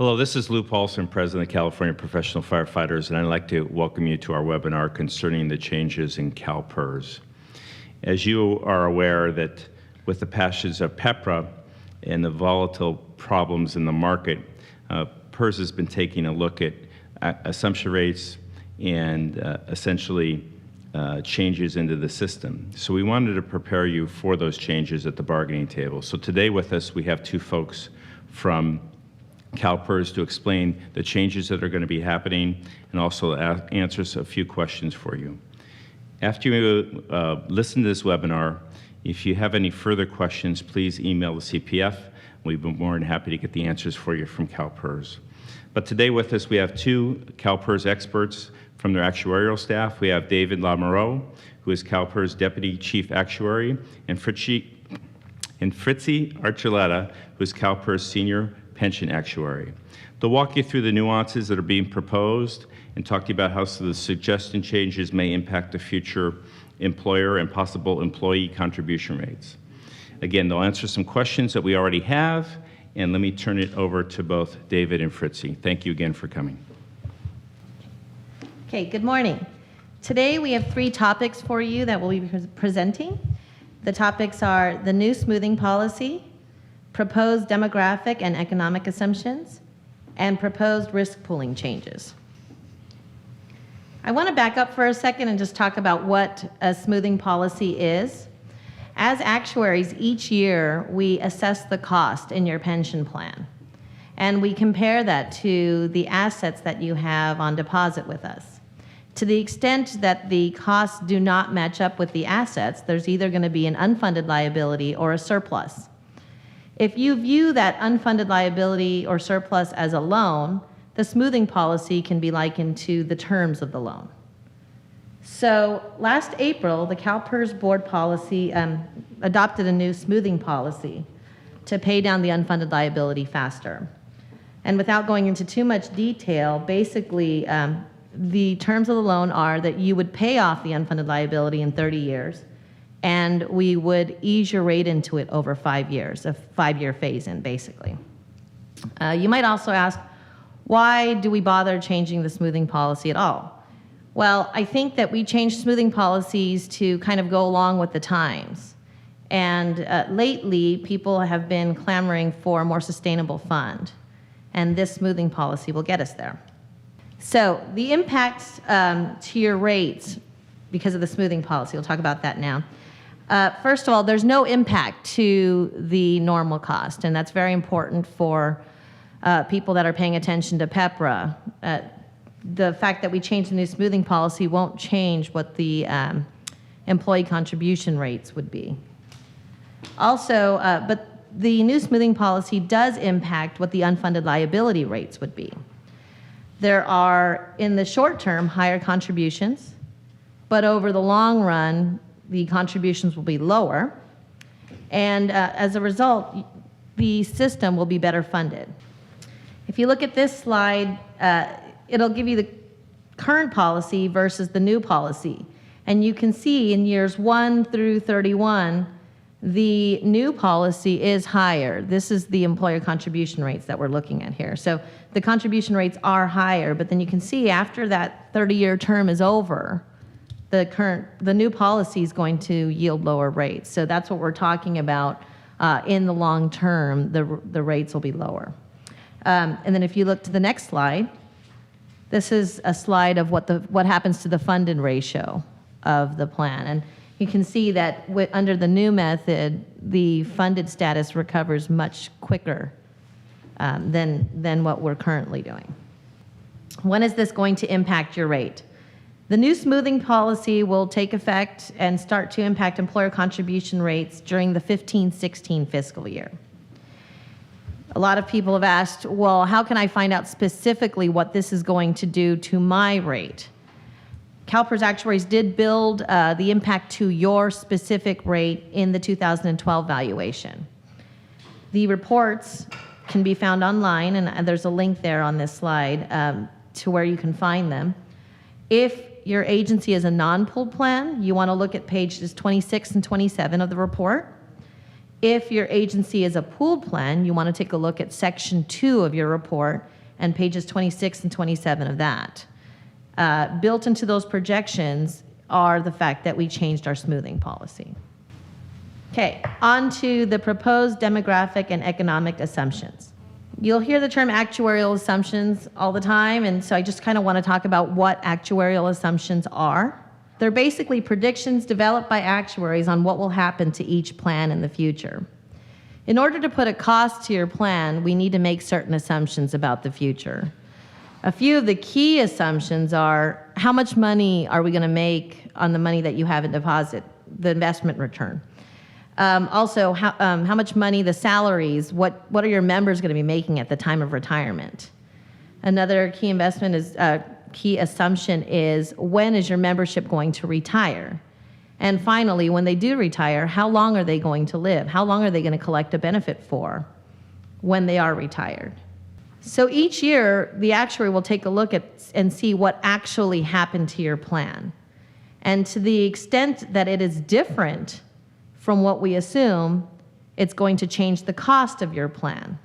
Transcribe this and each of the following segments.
Hello, this is Lou Paulson, President of California Professional Firefighters, and I'd like to welcome you to our webinar concerning the changes in CalPERS. As you are aware that with the passage of PEPRA and the volatile problems in the market, PERS has been taking a look at assumption rates and essentially changes into the system. So we wanted to prepare you for those changes at the bargaining table. So today with us we have two folks from CalPERS to explain the changes that are going to be happening and also answer a few questions for you. After you listen to this webinar, if you have any further questions, please email the CPF. We'd be more than happy to get the answers for you from CalPERS. But today with us we have two CalPERS experts from their actuarial staff. We have David Lamoureux, who is CalPERS Deputy Chief Actuary, and Fritzi Archuleta, who is CalPERS Senior Pension Actuary. They'll walk you through the nuances that are being proposed and talk to you about how the suggested changes may impact the future employer and possible employee contribution rates. Again, they'll answer some questions that we already have, and let me turn it over to both David and Fritzi. Thank you again for coming. Okay, good morning. Today we have three topics for you that we'll be presenting. The topics are the new smoothing policy, proposed demographic and economic assumptions, and proposed risk pooling changes. I want to back up for a second and just talk about what a smoothing policy is. As actuaries, each year we assess the cost in your pension plan, and we compare that to the assets that you have on deposit with us. To the extent that the costs do not match up with the assets, there's either going to be an unfunded liability or a surplus. If you view that unfunded liability or surplus as a loan, the smoothing policy can be likened to the terms of the loan. So last April, the CalPERS board policy adopted a new smoothing policy to pay down the unfunded liability faster. And without going into too much detail, basically the terms of the loan are that you would pay off the unfunded liability in 30 years, and we would ease your rate into it over 5 years, a 5-year phase-in, basically. You might also ask, why do we bother changing the smoothing policy at all? Well, I think that we changed smoothing policies to kind of go along with the times. And lately, people have been clamoring for a more sustainable fund, and this smoothing policy will get us there. So the impacts to your rates because of the smoothing policy, we'll talk about that now. First of all, there's no impact to the normal cost, and that's very important for people that are paying attention to PEPRA. The fact that we changed the new smoothing policy won't change what the employee contribution rates would be. Also, but the new smoothing policy does impact what the unfunded liability rates would be. There are, in the short term, higher contributions, but over the long run, the contributions will be lower, and as a result, the system will be better funded. If you look at this slide, it'll give you the current policy versus the new policy, and you can see in years 1 through 31, the new policy is higher. This is the employer contribution rates that we're looking at here. So the contribution rates are higher, but then you can see after that 30-year term is over, the new policy is going to yield lower rates. So that's what we're talking about. In the long term, the rates will be lower. And then if you look to the next slide, this is a slide of what happens to the funded ratio of the plan. And you can see that under the new method, the funded status recovers much quicker than what we're currently doing. When is this going to impact your rate? The new smoothing policy will take effect and start to impact employer contribution rates during the 15-16 fiscal year. A lot of people have asked, well, how can I find out specifically what this is going to do to my rate? CalPERS actuaries did build the impact to your specific rate in the 2012 valuation. The reports can be found online, and there's a link there on this slide to where you can find them. If your agency is a non-pooled plan, you want to look at pages 26 and 27 of the report. If your agency is a pooled plan, you want to take a look at Section 2 of your report and pages 26 and 27 of that. Built into those projections are the fact that we changed our smoothing policy. Okay, on to the proposed demographic and economic assumptions. You'll hear the term actuarial assumptions all the time, and so I just kind of want to talk about what actuarial assumptions are. They're basically predictions developed by actuaries on what will happen to each plan in the future. In order to put a cost to your plan, we need to make certain assumptions about the future. A few of the key assumptions are how much money are we going to make on the money that you have in deposit, the investment return. Also, how much money, the salaries, what are your members going to be making at the time of retirement? Another key key assumption is when is your membership going to retire? And finally, when they do retire, how long are they going to live? How long are they going to collect a benefit for when they are retired? So each year, the actuary will take a look at and see what actually happened to your plan. And to the extent that it is different from what we assume, it's going to change the cost of your plan.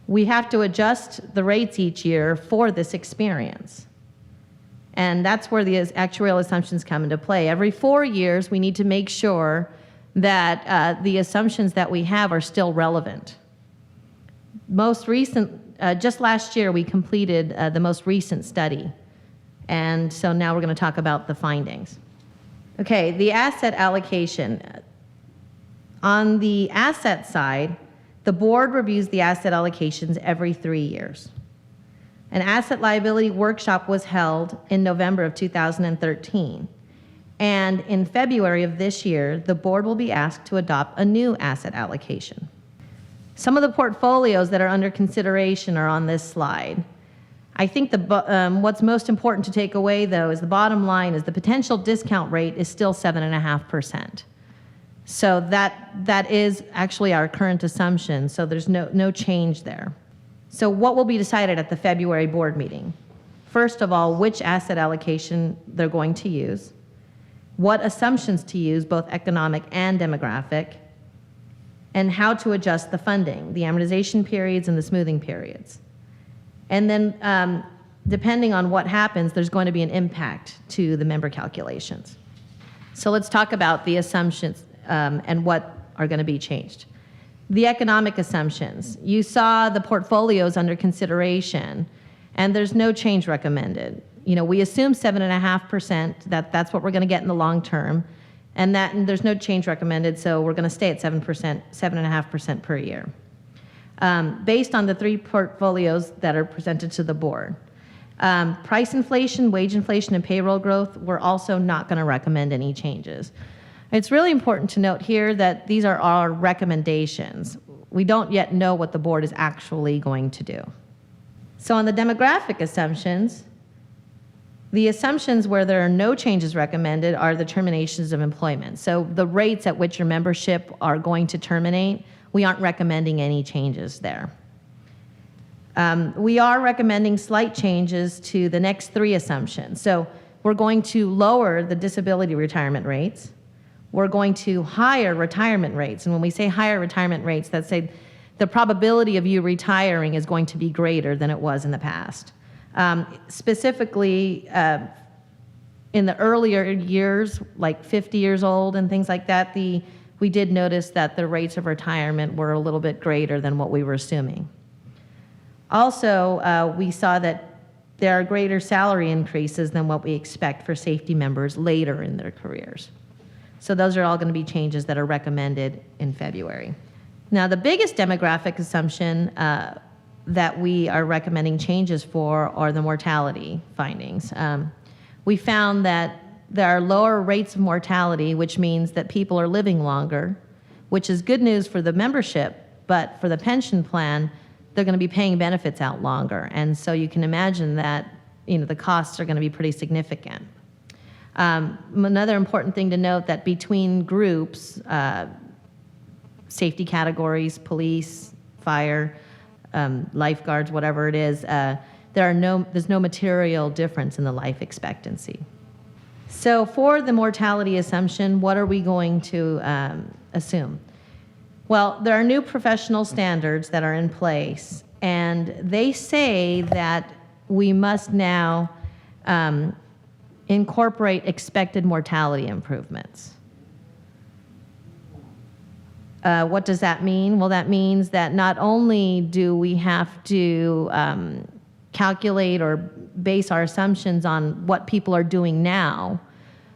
We have to adjust the rates each year for this experience. And that's where the actuarial assumptions come into play. Every 4 years, we need to make sure that the assumptions that we have are still relevant. Just last year, we completed the most recent study. And so now we're going to talk about the findings. Okay, the asset allocation. On the asset side, the board reviews the asset allocations every 3 years. An asset liability workshop was held in November of 2013. And in February of this year, the board will be asked to adopt a new asset allocation. Some of the portfolios that are under consideration are on this slide. I think what's most important to take away, though, is the bottom line is the potential discount rate is still 7.5%. So that is actually our current assumption, so there's no change there. So what will be decided at the February board meeting? First of all, which asset allocation they're going to use, what assumptions to use, both economic and demographic, and how to adjust the funding, the amortization periods and the smoothing periods. And then depending on what happens, there's going to be an impact to the member calculations. So let's talk about the assumptions and what are going to be changed. The economic assumptions. You saw the portfolios under consideration, and there's no change recommended. We assume 7.5%, that's what we're going to get in the long term, and there's no change recommended, so we're going to stay at 7.5% per year. Based on the 3 portfolios that are presented to the board. Price inflation, wage inflation, and payroll growth, we're also not going to recommend any changes. It's really important to note here that these are our recommendations. We don't yet know what the board is actually going to do. So on the demographic assumptions, the assumptions where there are no changes recommended are the terminations of employment. So the rates at which your membership are going to terminate, we aren't recommending any changes there. We are recommending slight changes to the next 3 assumptions. So we're going to lower the disability retirement rates. We're going to higher retirement rates. And when we say higher retirement rates, that's the probability of you retiring is going to be greater than it was in the past. Specifically, in the earlier years, like 50 years old and things like that, we did notice that the rates of retirement were a little bit greater than what we were assuming. Also, we saw that there are greater salary increases than what we expect for safety members later in their careers. So those are all going to be changes that are recommended in February. Now, the biggest demographic assumption that we are recommending changes for are the mortality findings. We found that there are lower rates of mortality, which means that people are living longer, which is good news for the membership, but for the pension plan, they're going to be paying benefits out longer. And so you can imagine that the costs are going to be pretty significant. Another important thing to note that between groups, safety categories, police, fire, lifeguards, whatever it is, there's no material difference in the life expectancy. So for the mortality assumption, what are we going to assume? Well, there are new professional standards that are in place, and they say that we must now incorporate expected mortality improvements. What does that mean? Well, that means that not only do we have to calculate or base our assumptions on what people are doing now,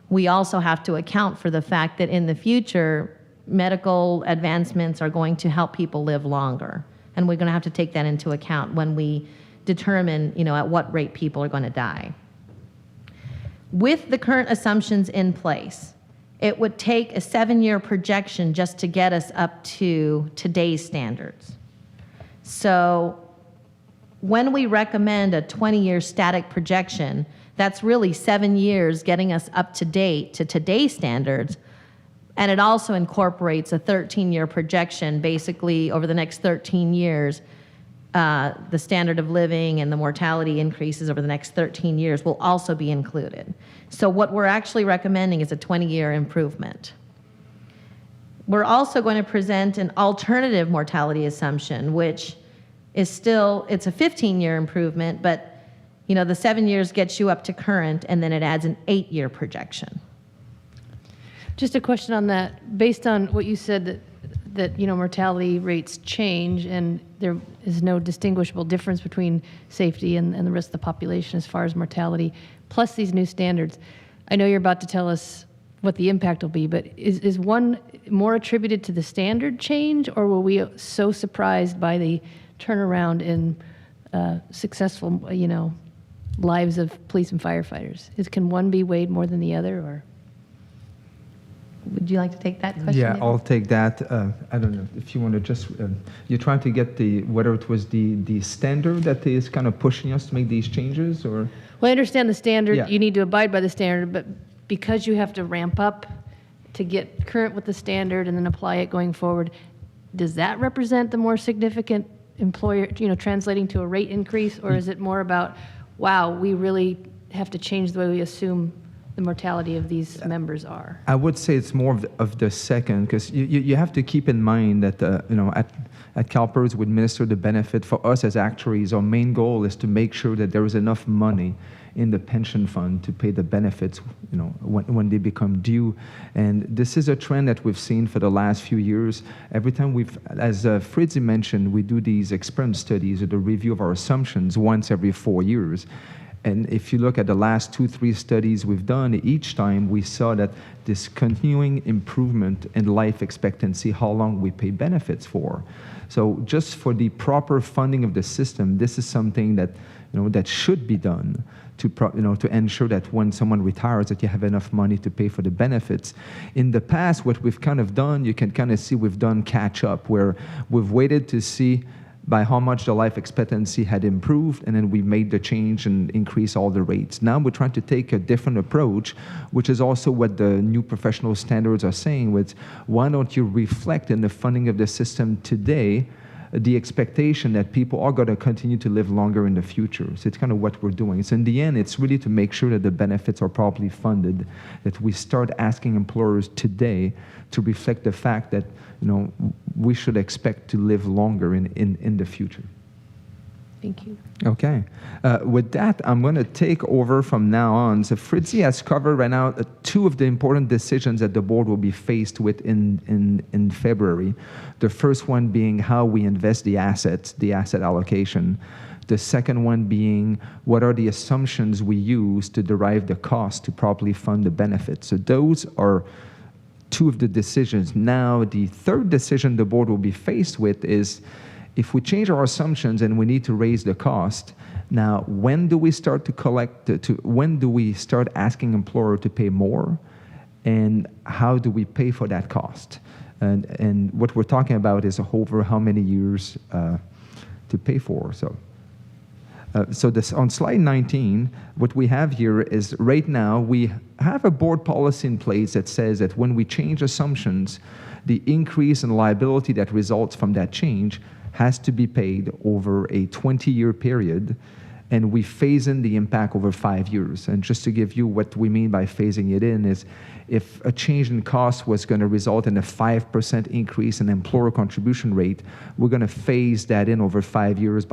we also have to account for the fact that in the future, medical advancements are going to help people live longer. And we're going to have to take that into account when we determine, at what rate people are going to die. With the current assumptions in place, it would take a 7-year projection just to get us up to today's standards. So when we recommend a 20-year static projection, that's really 7 years getting us up to date to today's standards. And it also incorporates a 13-year projection. Basically, over the next 13 years, the standard of living and the mortality increases over the next 13 years will also be included. So what we're actually recommending is a 20-year improvement. We're also going to present an alternative mortality assumption, which is still, it's a 15-year improvement, but the 7 years gets you up to current, and then it adds an 8-year projection. Just a question on that. Based on what you said that mortality rates change and there is no distinguishable difference between safety and the rest of the population as far as mortality, plus these new standards, I know you're about to tell us what the impact will be, but is one more attributed to the standard change, or were we so surprised by the turnaround in successful, lives of police and firefighters? Can one be weighed more than the other, or? Would you like to take that question? Yeah, David? I'll take that. I don't know if you want to just, you're trying to get whether it was the standard that is kind of pushing us to make these changes, or? Well, I understand the standard. Yeah. You need to abide by the standard, but because you have to ramp up to get current with the standard and then apply it going forward, does that represent the more significant employer, translating to a rate increase, or is it more about, wow, we really have to change the way we assume the mortality of these members are? I would say it's more of the second, because you have to keep in mind that at CalPERS we administer the benefit. For us as actuaries, our main goal is to make sure that there is enough money in the pension fund to pay the benefits, when they become due. And this is a trend that we've seen for the last few years. Every time as Fritzi mentioned, we do these experiment studies or the review of our assumptions once every 4 years. And if you look at the last 2-3 studies we've done, each time we saw that this continuing improvement in life expectancy, how long we pay benefits for. So just for the proper funding of the system, this is something that that should be done to ensure that when someone retires, that you have enough money to pay for the benefits. In the past, what we've kind of done, you can kind of see we've done catch up, where we've waited to see by how much the life expectancy had improved, and then we made the change and increase all the rates. Now we're trying to take a different approach, which is also what the new professional standards are saying, with why don't you reflect in the funding of the system today the expectation that people are going to continue to live longer in the future. So it's kind of what we're doing. So in the end, it's really to make sure that the benefits are properly funded, that we start asking employers today to reflect the fact that we should expect to live longer in the future. Thank you. Okay. With that, I'm going to take over from now on. So Fritzi has covered right now 2 of the important decisions that the board will be faced with in February. The first one being how we invest the assets, the asset allocation. The second one being what are the assumptions we use to derive the cost to properly fund the benefits. So those are 2 of the decisions. Now, the third decision the board will be faced with is, if we change our assumptions and we need to raise the cost, now when do we start to collect, when do we start asking employer to pay more, and how do we pay for that cost? And what we're talking about is over how many years to pay for. So this on slide 19, what we have here is right now we have a board policy in place that says that when we change assumptions, the increase in liability that results from that change has to be paid over a 20-year period. and we phase in the impact over 5 years. And just to give you what we mean by phasing it in is, if a change in cost was going to result in a 5% increase in employer contribution rate, we're going to phase that in over 5 years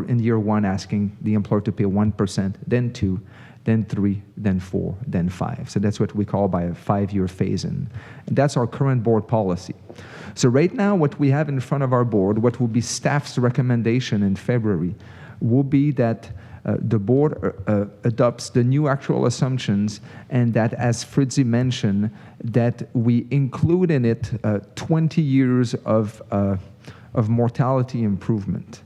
in year 1 asking the employer to pay 1%, then 2, then 3, then 4, then 5. So that's what we call by a 5-year phase-in. And that's our current board policy. So right now, what we have in front of our board, what will be staff's recommendation in February, will be that the board adopts the new actual assumptions, and that, as Fritzi mentioned, that we include in it 20 years of mortality improvement.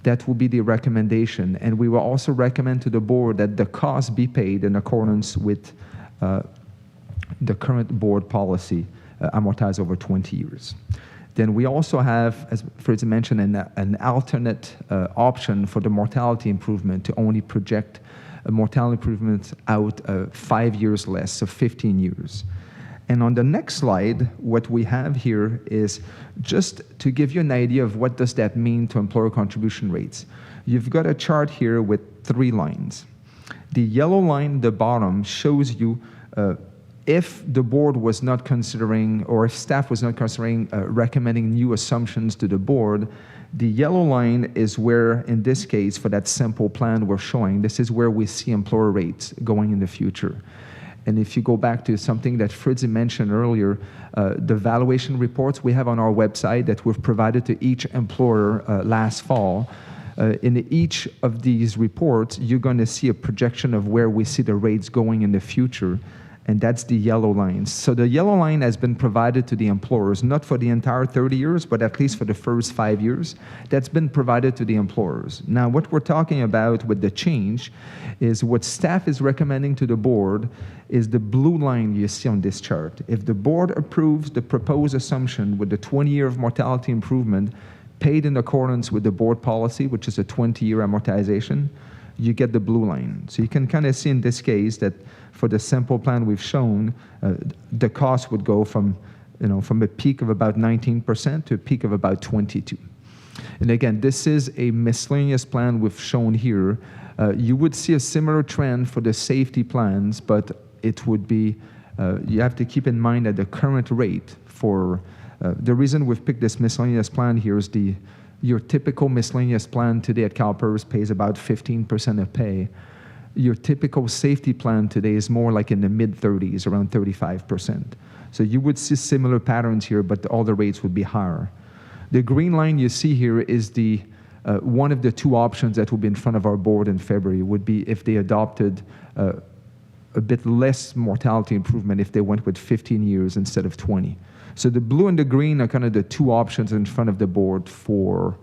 That will be the recommendation. And we will also recommend to the board that the cost be paid in accordance with the current board policy, amortized over 20 years. Then we also have, as Fritz mentioned, an alternate option for the mortality improvement to only project mortality improvements out 5 years less, so 15 years. And on the next slide, what we have here is just to give you an idea of what does that mean to employer contribution rates. You've got a chart here with 3 lines. The yellow line at the bottom shows you if the board was not considering, or if staff was not considering recommending new assumptions to the board. The yellow line is where, in this case, for that simple plan we're showing, this is where we see employer rates going in the future. And if you go back to something that Fritzi mentioned earlier, the valuation reports we have on our website that we've provided to each employer last fall, in each of these reports, you're going to see a projection of where we see the rates going in the future. And that's the yellow lines. So the yellow line has been provided to the employers, not for the entire 30 years, but at least for the first 5 years. That's been provided to the employers. Now, what we're talking about with the change is what staff is recommending to the board is the blue line you see on this chart. If the board approves the proposed assumption with the 20-year of mortality improvement paid in accordance with the board policy, which is a 20-year amortization, you get the blue line. So you can kind of see in this case that for the simple plan we've shown, the cost would go from a peak of about 19% to a peak of about 22%. And again, this is a miscellaneous plan we've shown here. You would see a similar trend for the safety plans, but it would be, you have to keep in mind that the current rate for, the reason we've picked this miscellaneous plan here is your typical miscellaneous plan today at CalPERS pays about 15% of pay. Your typical safety plan today is more like in the mid-30s, around 35%. So you would see similar patterns here, but all the rates would be higher. The green line you see here is the one of the 2 options that will be in front of our board in February would be if they adopted a bit less mortality improvement if they went with 15 years instead of 20. So the blue and the green are kind of the 2 options in front of the board for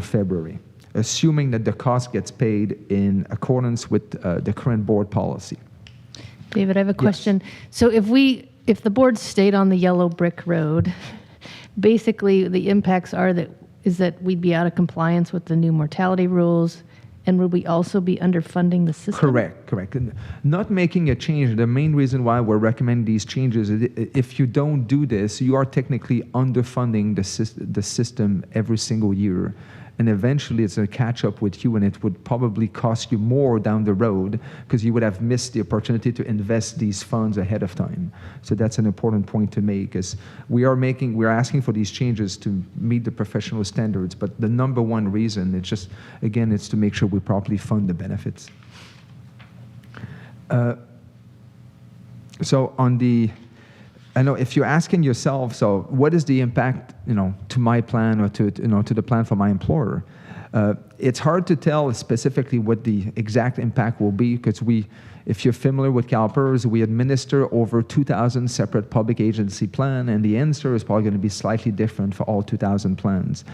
February, assuming that the cost gets paid in accordance with the current board policy. David, I have a question. So if the board stayed on the yellow brick road, basically the impacts are that we'd be out of compliance with the new mortality rules, and would we also be underfunding the system? Correct. And not making a change, the main reason why we're recommending these changes is if you don't do this, you are technically underfunding the system every single year. And eventually it's going to catch up with you, and it would probably cost you more down the road because you would have missed the opportunity to invest these funds ahead of time. So that's an important point to make, is we're asking for these changes to meet the professional standards, but the number one reason, it's to make sure we properly fund the benefits. I know if you're asking yourself, so what is the impact, to my plan or to the plan for my employer? It's hard to tell specifically what the exact impact will be because if you're familiar with CalPERS, we administer over 2,000 separate public agency plans, and the answer is probably going to be slightly different for all 2,000 plans.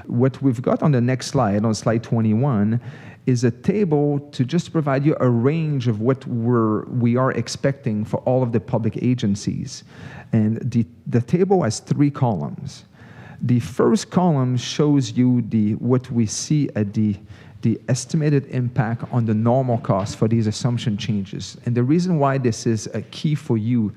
What we've got on the next slide, on slide 21, is a table to just provide you a range of what we are expecting for all of the public agencies. And the table has 3 columns. The first column shows you what we see at the estimated impact on the normal cost for these assumption changes. And the reason why this is a key for you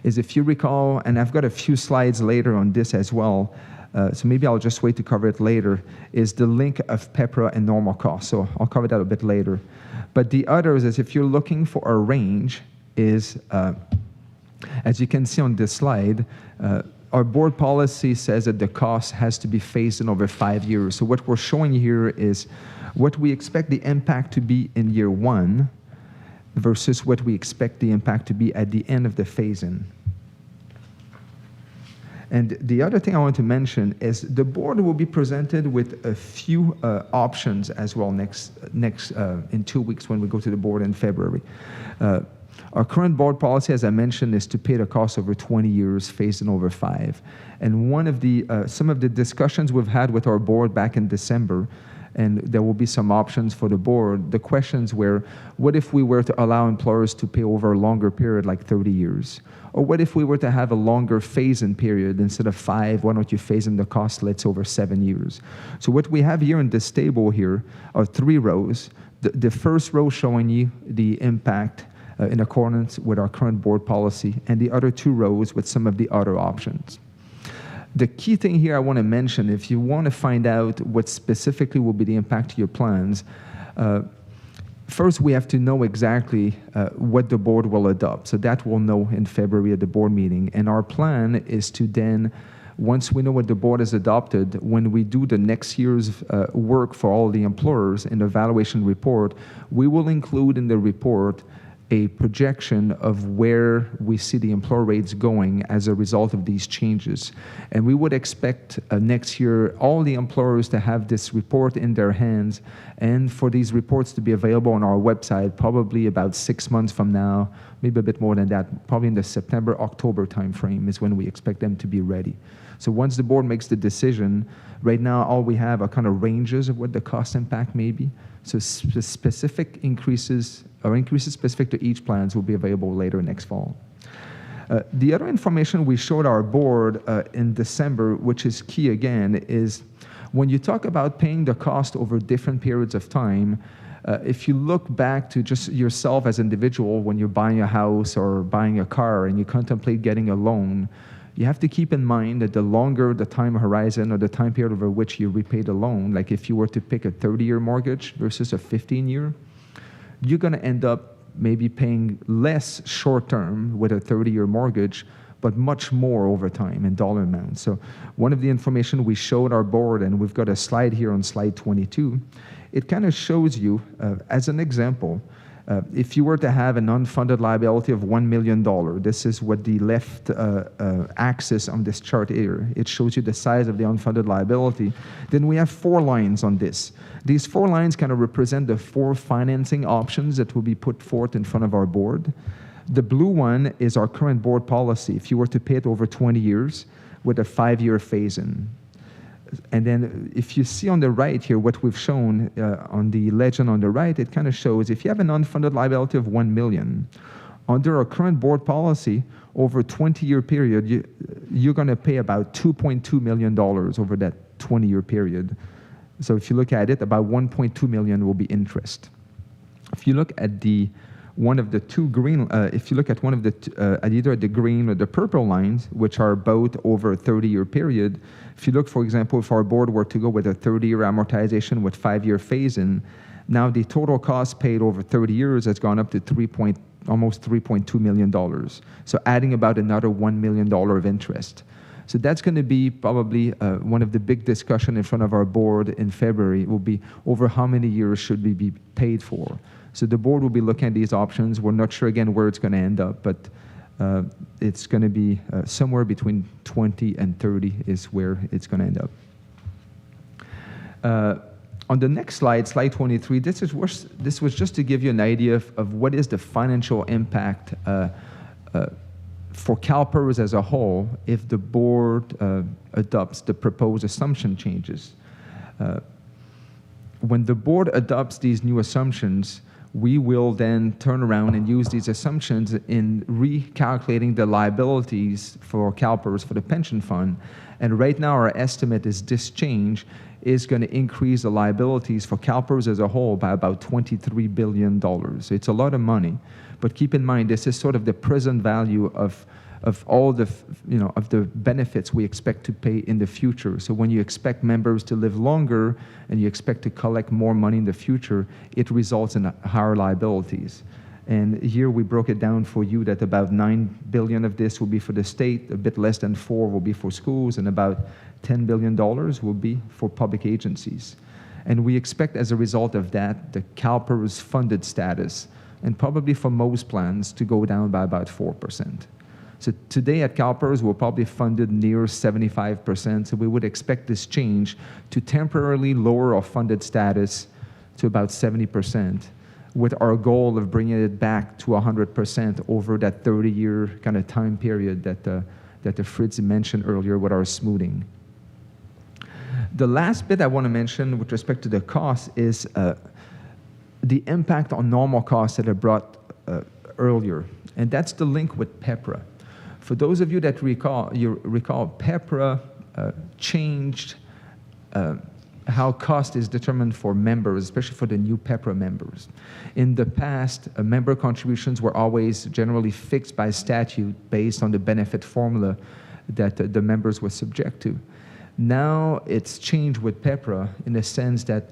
is, if you recall, and I've got a few slides later on this as well, so maybe I'll just wait to cover it later, is the link of PEPRA and normal cost. So I'll cover that a bit later. But the others is if you're looking for a range is, as you can see on this slide, our board policy says that the cost has to be phased in over 5 years. So what we're showing here is what we expect the impact to be in year 1 versus what we expect the impact to be at the end of the phase-in. And the other thing I want to mention is the board will be presented with a few options as well in 2 weeks when we go to the board in February. Our current board policy, as I mentioned, is to pay the cost over 20 years, phased in over 5. And one of the some of the discussions we've had with our board back in December, and there will be some options for the board, the questions were, what if we were to allow employers to pay over a longer period, like 30 years? Or what if we were to have a longer phase-in period instead of 5? Why don't you phase in the cost, let's over 7 years? So what we have here in this table here are 3 rows. The first row showing you the impact in accordance with our current board policy, and the other 2 rows with some of the other options. The key thing here I want to mention, if you want to find out what specifically will be the impact to your plans, first we have to know exactly what the board will adopt. So that we'll know in February at the board meeting. And our plan is to then, once we know what the board has adopted, when we do the next year's work for all the employers in the evaluation report, we will include in the report a projection of where we see the employer rates going as a result of these changes. And we would expect next year all the employers to have this report in their hands and for these reports to be available on our website probably about 6 months from now, maybe a bit more than that, probably in the September-October timeframe is when we expect them to be ready. So once the board makes the decision, right now all we have are kind of ranges of what the cost impact may be. So specific increases or increases specific to each plans will be available later next fall. The other information we showed our board in December, which is key again, is when you talk about paying the cost over different periods of time, if you look back to just yourself as an individual when you're buying a house or buying a car and you contemplate getting a loan, you have to keep in mind that the longer the time horizon or the time period over which you repay the loan, like if you were to pick a 30-year mortgage versus a 15-year, you're going to end up maybe paying less short-term with a 30-year mortgage, but much more over time in dollar amounts. So one of the information we showed our board, and we've got a slide here on slide 22, it kind of shows you, as an example, if you were to have an unfunded liability of $1 million, this is what the left axis on this chart here, it shows you the size of the unfunded liability, then we have 4 lines on this. These 4 lines kind of represent the 4 financing options that will be put forth in front of our board. The blue one is our current board policy. If you were to pay it over 20 years with a 5-year phase-in. And then if you see on the right here what we've shown on the legend on the right, it kind of shows if you have an unfunded liability of $1 million, under our current board policy, over a 20-year period, you're going to pay about $2.2 million over that 20-year period. So if you look at it, about $1.2 million will be interest. If you look at one of the 2 green, if you look at one of the, either the green or the purple lines, which are both over a 30-year period, if you look, for example, if our board were to go with a 30-year amortization with 5-year phase-in, now the total cost paid over 30 years has gone up to almost $3.2 million. So adding about another $1 million of interest. So that's going to be probably one of the big discussion in front of our board in February will be over how many years should we be paid for. So the board will be looking at these options. We're not sure again where it's going to end up, but it's going to be somewhere between 20 and 30 is where it's going to end up. On the next slide, slide 23, this was just to give you an idea of what is the financial impact for CalPERS as a whole if the board adopts the proposed assumption changes. When the board adopts these new assumptions, we will then turn around and use these assumptions in recalculating the liabilities for CalPERS for the pension fund. And right now our estimate is this change is going to increase the liabilities for CalPERS as a whole by about $23 billion. So it's a lot of money. But keep in mind, this is sort of the present value of of all the, of the benefits we expect to pay in the future. So when you expect members to live longer and you expect to collect more money in the future, it results in higher liabilities. And here we broke it down for you that about $9 billion of this will be for the state, a bit less than $4 billion will be for schools, and about $10 billion will be for public agencies. And we expect as a result of that, the CalPERS funded status, and probably for most plans, to go down by about 4%. So today at CalPERS, we're probably funded near 75%, so we would expect this change to temporarily lower our funded status to about 70%, with our goal of bringing it back to 100% over that 30-year kind of time period that Fritz mentioned earlier with our smoothing. The last bit I want to mention with respect to the cost is the impact on normal costs that I brought earlier, and that's the link with PEPRA. For those of you that recall PEPRA changed how cost is determined for members, especially for the new PEPRA members. In the past, member contributions were always generally fixed by statute based on the benefit formula that the members were subject to. Now it's changed with PEPRA in the sense that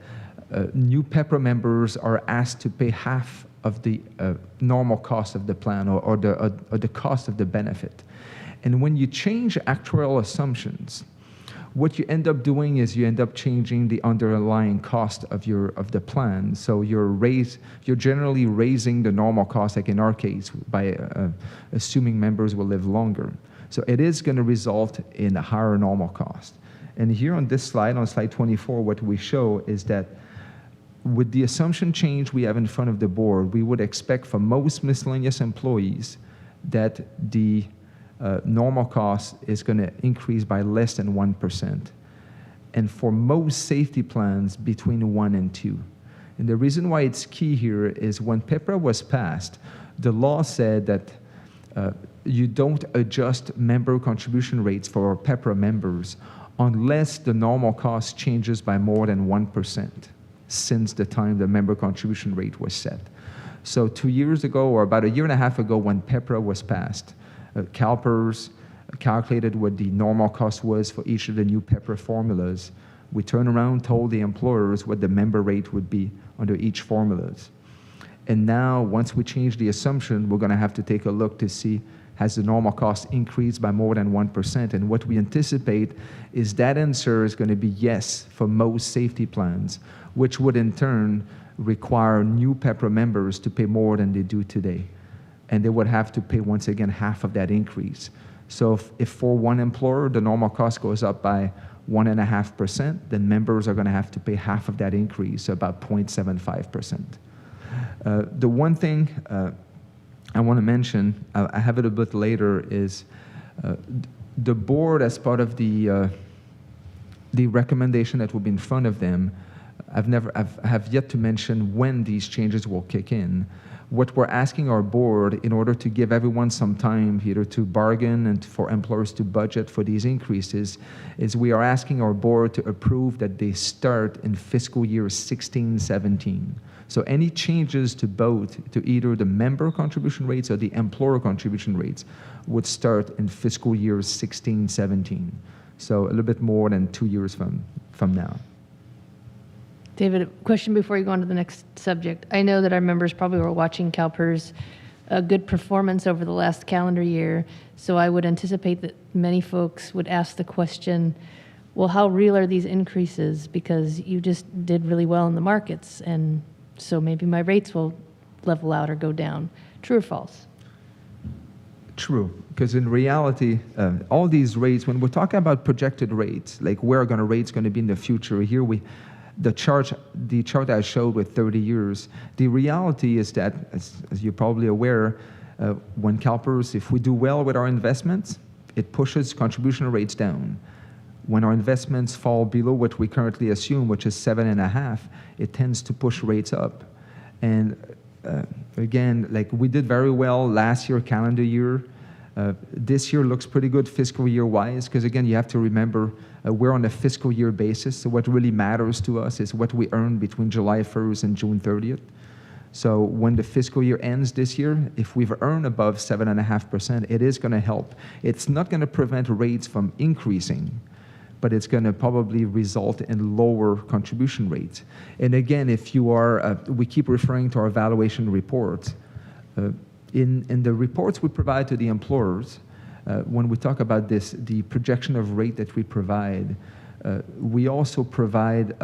new PEPRA members are asked to pay half of the normal cost of the plan or the cost of the benefit. And when you change actuarial assumptions, what you end up doing is you end up changing the underlying cost of the plan. So you're generally raising the normal cost, like in our case, by assuming members will live longer. So it is going to result in a higher normal cost. And here on this slide, on slide 24, what we show is that with the assumption change we have in front of the board, we would expect for most miscellaneous employees that the normal cost is going to increase by less than 1%. And for most safety plans, between 1 and 2. And the reason why it's key here is when PEPRA was passed, the law said that you don't adjust member contribution rates for PEPRA members unless the normal cost changes by more than 1% since the time the member contribution rate was set. So 2 years ago, or about a year and a half ago when PEPRA was passed, CalPERS calculated what the normal cost was for each of the new PEPRA formulas. We turned around, told the employers what the member rate would be under each formulas. And now, once we change the assumption, we're going to have to take a look to see has the normal cost increased by more than 1%. And what we anticipate is that answer is going to be yes for most safety plans, which would in turn require new PEPRA members to pay more than they do today. And they would have to pay, once again, half of that increase. So if for one employer, the normal cost goes up by 1.5%, then members are going to have to pay half of that increase, so about 0.75%. The one thing I want to mention, I have it a bit later, is the board, as part of the recommendation that will be in front of them, I have yet to mention when these changes will kick in. What we're asking our board, in order to give everyone some time either to bargain and for employers to budget for these increases, is we are asking our board to approve that they start in fiscal year 16-17. So any changes to both, to either the member contribution rates or the employer contribution rates, would start in fiscal year 16-17. So a little bit more than 2 years from now. David, a question before you go on to the next subject. I know that our members probably were watching CalPERS' good performance over the last calendar year, so I would anticipate that many folks would ask the question, well, how real are these increases? Because you just did really well in the markets, and so maybe my rates will level out or go down. True or false? True, because in reality, all these rates, when we're talking about projected rates, like where are rates going to be in the future, here the chart I showed with 30 years, the reality is that, as you're probably aware, when CalPERS, if we do well with our investments, it pushes contribution rates down. When our investments fall below what we currently assume, which is 7.5, it tends to push rates up. And again, like we did very well last year, calendar year. This year looks pretty good fiscal year-wise, because again, you have to remember we're on a fiscal year basis, so what really matters to us is what we earn between July 1st and June 30th. So when the fiscal year ends this year, if we've earned above 7.5%, it is going to help. It's not going to prevent rates from increasing, but it's going to probably result in lower contribution rates. And again, if you are, we keep referring to our valuation reports. In the reports we provide to the employers, when we talk about this, the projection of rate that we provide, we also provide,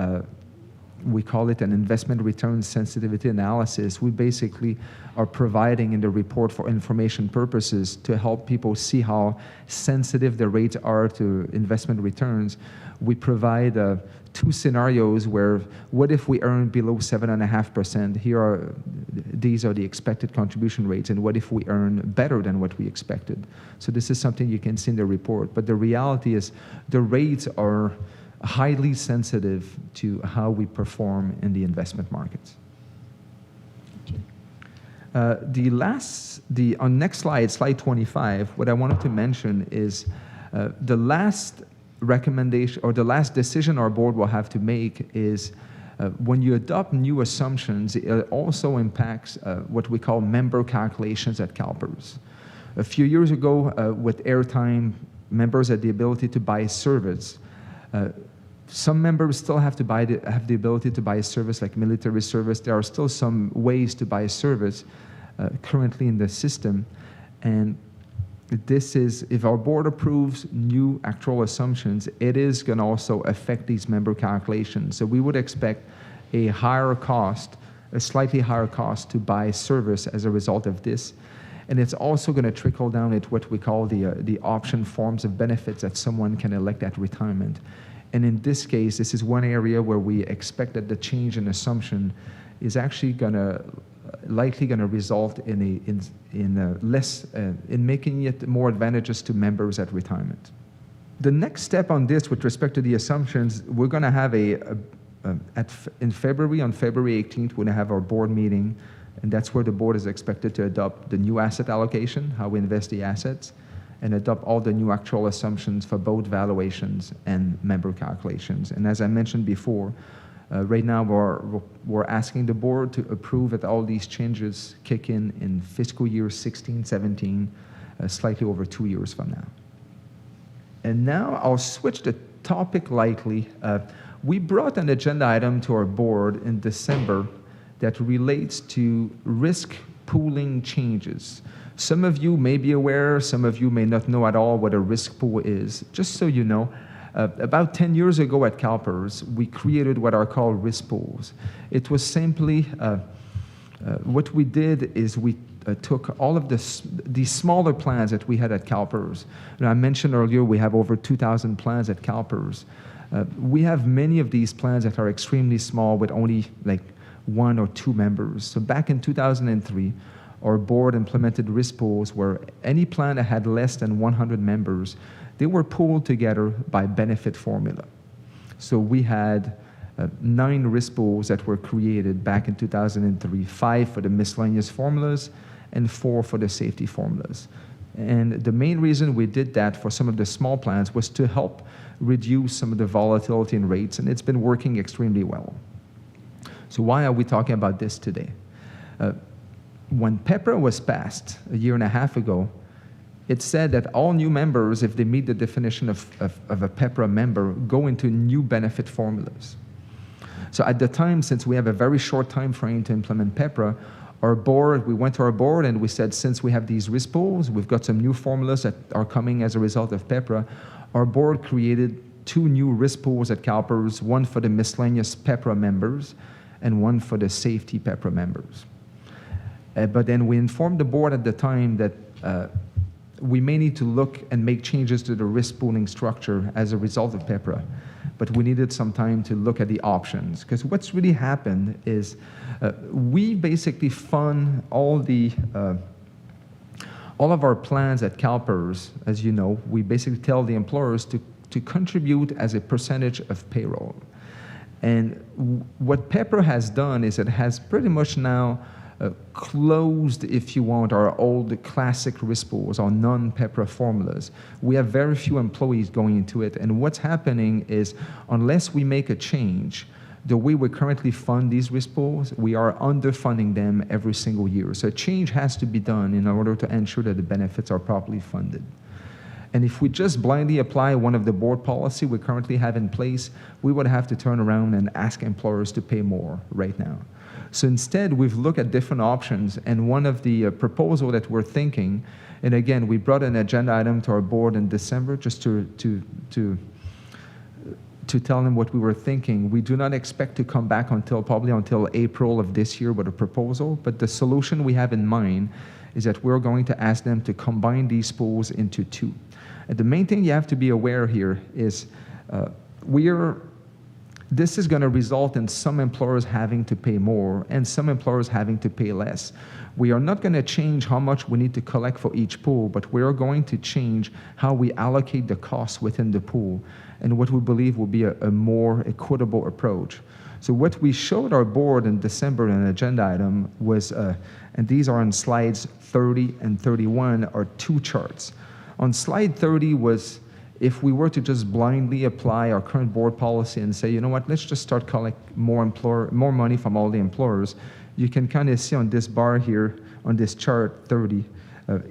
we call it an investment return sensitivity analysis. We basically are providing in the report for information purposes to help people see how sensitive the rates are to investment returns. We provide 2 scenarios where, what if we earn below 7.5%? These are the expected contribution rates, and what if we earn better than what we expected? So this is something you can see in the report, but the reality is the rates are highly sensitive to how we perform in the investment markets. On next slide, slide 25, what I wanted to mention is the last recommendation or the last decision our board will have to make is when you adopt new assumptions, it also impacts what we call member calculations at CalPERS. A few years ago, with airtime, members had the ability to buy service. Some members still have the ability to buy a service like military service. There are still some ways to buy a service currently in the system. And this is, if our board approves new actual assumptions, it is going to also affect these member calculations. So we would expect a slightly higher cost to buy service as a result of this. And it's also going to trickle down at what we call the option forms of benefits that someone can elect at retirement. And in this case, this is one area where we expect that the change in assumption is actually likely going to result in making it more advantageous to members at retirement. The next step on this, with respect to the assumptions, we're going to have in February, on February 18th, we're going to have our board meeting, and that's where the board is expected to adopt the new asset allocation, how we invest the assets, and adopt all the new actual assumptions for both valuations and member calculations. And as I mentioned before, right now we're asking the board to approve that all these changes kick in fiscal year 16-17, slightly over 2 years from now. And now I'll switch the topic lightly. We brought an agenda item to our board in December that relates to risk pooling changes. Some of you may be aware, some of you may not know at all what a risk pool is. Just so you know, about 10 years ago at CalPERS, we created what are called risk pools. It was simply, what we did is we took all of these smaller plans that we had at CalPERS. And I mentioned earlier we have over 2,000 plans at CalPERS. We have many of these plans that are extremely small with only like 1 or 2 members. So back in 2003, our board implemented risk pools where any plan that had less than 100 members, they were pooled together by benefit formula. So we had 9 risk pools that were created back in 2003, 5 for the miscellaneous formulas and 4 for the safety formulas. And the main reason we did that for some of the small plans was to help reduce some of the volatility in rates, and it's been working extremely well. So why are we talking about this today? When PEPRA was passed a year and a half ago, it said that all new members, if they meet the definition of a PEPRA member, go into new benefit formulas. So at the time, since we have a very short time frame to implement PEPRA, we went to our board and we said, since we have these risk pools, we've got some new formulas that are coming as a result of PEPRA, our board created 2 new risk pools at CalPERS, one for the miscellaneous PEPRA members and one for the safety PEPRA members. But then we informed the board at the time that we may need to look and make changes to the risk pooling structure as a result of PEPRA. But we needed some time to look at the options. Because what's really happened is we basically fund all of our plans at CalPERS. As you know, we basically tell the employers to contribute as a percentage of payroll. And what PEPRA has done is it has pretty much now closed, if you want, our old classic risk pools, our non-PEPRA formulas. We have very few employees going into it, and what's happening is, unless we make a change, the way we currently fund these risk pools, we are underfunding them every single year. So a change has to be done in order to ensure that the benefits are properly funded. And if we just blindly apply one of the board policy we currently have in place, we would have to turn around and ask employers to pay more right now. So instead, we've looked at different options, and one of the proposal that we're thinking, and again, we brought an agenda item to our board in December just to tell them what we were thinking. We do not expect to come back probably until April of this year with a proposal, but the solution we have in mind is that we're going to ask them to combine these pools into two. And the main thing you have to be aware here is this is going to result in some employers having to pay more and some employers having to pay less. We are not going to change how much we need to collect for each pool, but we are going to change how we allocate the costs within the pool and what we believe will be a more equitable approach. So what we showed our board in December in an agenda item was, and these are on slides 30 and 31, are two charts. On slide 30 was if we were to just blindly apply our current board policy and say, you know what, let's just start collect more money from all the employers. You can kind of see on this bar here, on this chart 30,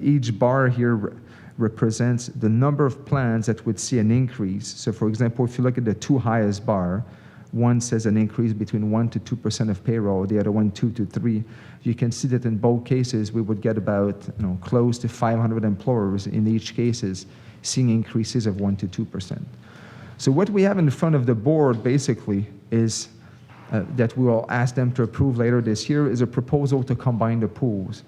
each bar here represents the number of plans that would see an increase. So for example, if you look at the two highest bar, one says an increase between 1 to 2% of payroll, the other one 2 to 3. You can see that in both cases we would get about close to 500 employers in each cases seeing increases of 1 to 2%. So what we have in front of the board basically is that we will ask them to approve later this year is a proposal to combine the pools.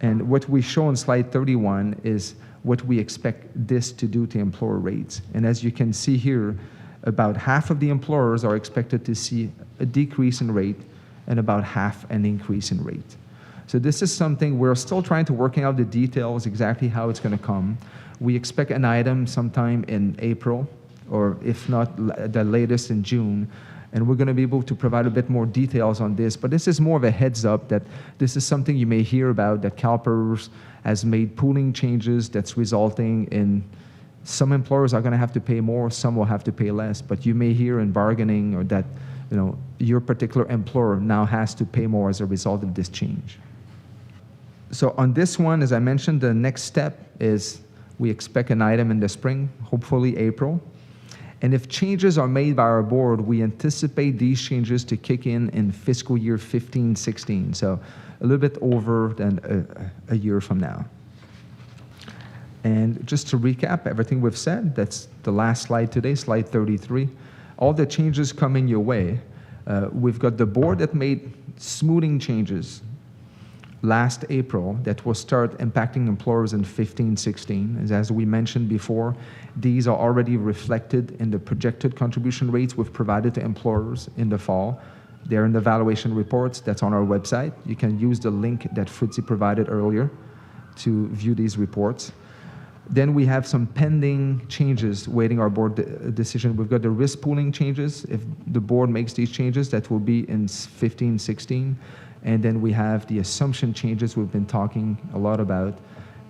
And what we show on slide 31 is what we expect this to do to employer rates. And as you can see here, about half of the employers are expected to see a decrease in rate and about half an increase in rate. So this is something we're still trying to work out the details, exactly how it's going to come. We expect an item sometime in April, or if not the latest in June, and we're going to be able to provide a bit more details on this. But this is more of a heads up that this is something you may hear about, that CalPERS has made pooling changes that's resulting in some employers are going to have to pay more, some will have to pay less, but you may hear in bargaining or that your particular employer now has to pay more as a result of this change. So on this one, as I mentioned, the next step is we expect an item in the spring, hopefully April. And if changes are made by our board, we anticipate these changes to kick in fiscal year 15-16, so a little bit over than a year from now. And just to recap everything we've said, that's the last slide today, slide 33. All the changes coming your way. We've got the board that made smoothing changes last April that will start impacting employers in 15-16. As we mentioned before, these are already reflected in the projected contribution rates we've provided to employers in the fall. They're in the valuation reports that's on our website. You can use the link that Fritzi provided earlier to view these reports. Then we have some pending changes waiting our board decision. We've got the risk pooling changes. If the board makes these changes, that will be in 15-16. And then we have the assumption changes we've been talking a lot about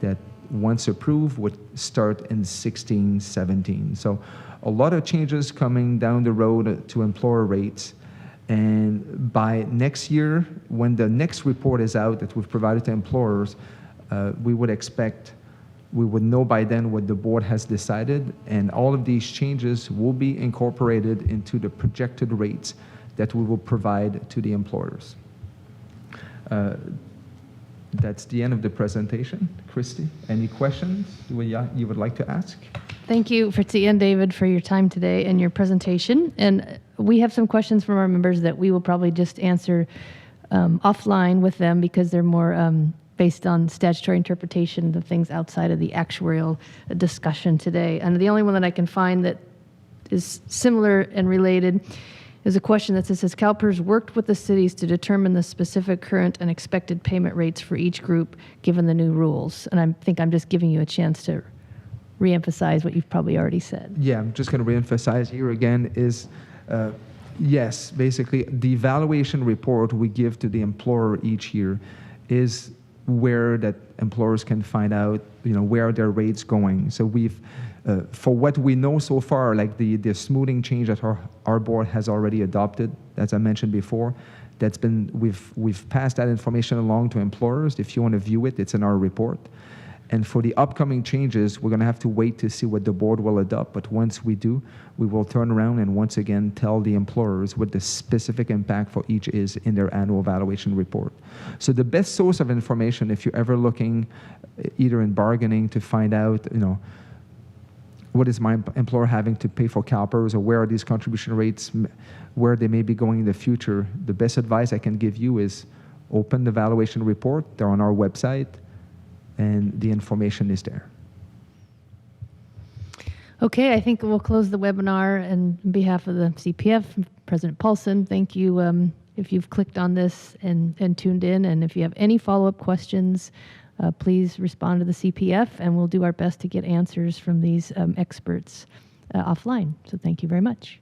that once approved would start in 16-17. So a lot of changes coming down the road to employer rates. And by next year, when the next report is out that we've provided to employers, we would know by then what the board has decided, and all of these changes will be incorporated into the projected rates that we will provide to the employers. That's the end of the presentation. Christy, any questions you would like to ask? Thank you, Fritzi and David, for your time today and your presentation. And we have some questions from our members that we will probably just answer offline with them because they're more based on statutory interpretation, the things outside of the actuarial discussion today. And the only one that I can find that is similar and related is a question that says, CalPERS worked with the cities to determine the specific current and expected payment rates for each group given the new rules? And I think I'm just giving you a chance to reemphasize what you've probably already said. Yeah, I'm just going to reemphasize here again is, yes, basically the evaluation report we give to the employer each year is where that employers can find out, where are their rates going. So we've For what we know so far, like the smoothing change that our board has already adopted, as I mentioned before, we've passed that information along to employers. If you want to view it, it's in our report. And for the upcoming changes, we're going to have to wait to see what the board will adopt. But once we do, we will turn around and once again tell the employers what the specific impact for each is in their annual evaluation report. So the best source of information, if you're ever looking either in bargaining to find out, what is my employer having to pay for CalPERS, or where are these contribution rates, where they may be going in the future, the best advice I can give you is open the evaluation report. They're on our website, and the information is there. Okay, I think we'll close the webinar. And on behalf of the CPF, President Paulson, thank you if you've clicked on this and tuned in. And if you have any follow-up questions, please respond to the CPF, and we'll do our best to get answers from these experts offline. So thank you very much.